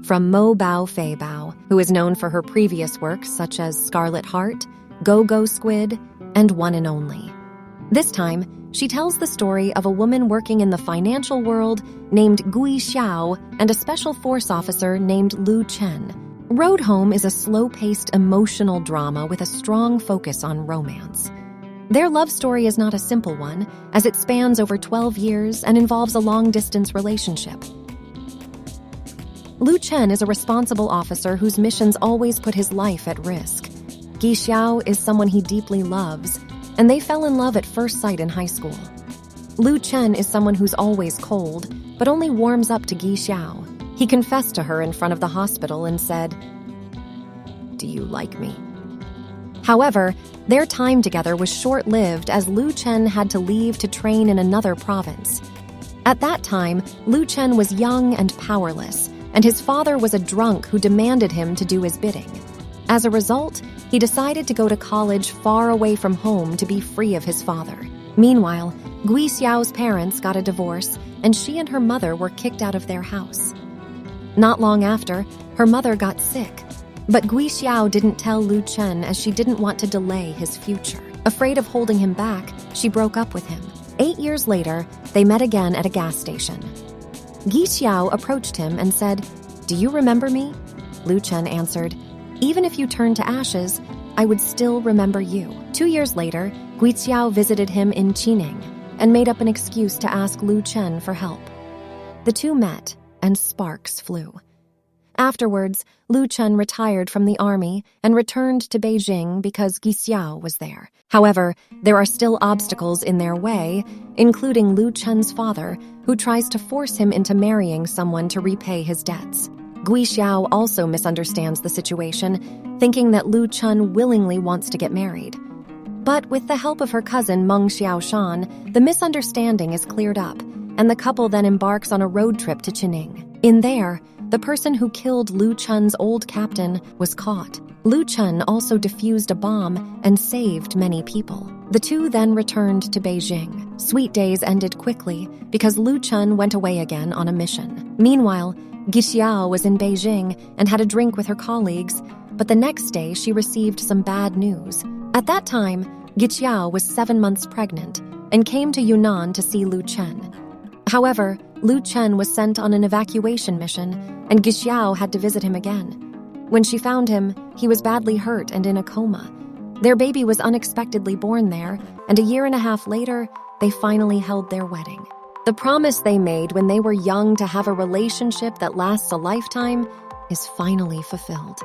from Mo Bao Fei Bao, who is known for her previous works such as Scarlet Heart, Go-Go Squid, and One and Only. This time, she tells the story of a woman working in the financial world named Gui Xiao and a special force officer named Lu Chen. Road Home is a slow-paced, emotional drama with a strong focus on romance. Their love story is not a simple one, as it spans over 12 years and involves a long-distance relationship. Lu Chen is a responsible officer whose missions always put his life at risk. Gui Xiao is someone he deeply loves, and they fell in love at first sight in high school. Lu Chen is someone who's always cold, but only warms up to Gui Xiao. He confessed to her in front of the hospital and said, "Do you like me?" However, their time together was short-lived as Lu Chen had to leave to train in another province. At that time, Lu Chen was young and powerless, and his father was a drunk who demanded him to do his bidding. As a result, he decided to go to college far away from home to be free of his father. Meanwhile, Gui Xiao's parents got a divorce, and she and her mother were kicked out of their house. Not long after, her mother got sick, but Gui Xiao didn't tell Lu Chen as she didn't want to delay his future. Afraid of holding him back, she broke up with him. 8 years later, they met again at a gas station. Gui Xiao approached him and said, "Do you remember me?" Lu Chen answered, "Even if you turn to ashes, I would still remember you." 2 years later, Gui Xiao visited him in Qining and made up an excuse to ask Lu Chen for help. The two met, and sparks flew. Afterwards, Lu Chen retired from the army and returned to Beijing because Gui Xiao was there. However, there are still obstacles in their way, including Lu Chen's father, who tries to force him into marrying someone to repay his debts. Gui Xiao also misunderstands the situation, thinking that Lu Chen willingly wants to get married. But with the help of her cousin Meng Xiaoshan, the misunderstanding is cleared up, and the couple then embarks on a road trip to Qining. In there, the person who killed Lu Chen's old captain was caught. Lu Chen also defused a bomb and saved many people. The two then returned to Beijing. Sweet days ended quickly because Lu Chen went away again on a mission. Meanwhile, Gui Xiao was in Beijing and had a drink with her colleagues, but the next day she received some bad news. At that time, Gui Xiao was 7 months pregnant and came to Yunnan to see Lu Chen. However, Lu Chen was sent on an evacuation mission, and Gui Xiao had to visit him again. When she found him, he was badly hurt and in a coma. Their baby was unexpectedly born there, and a year and a half later, they finally held their wedding. The promise they made when they were young to have a relationship that lasts a lifetime is finally fulfilled.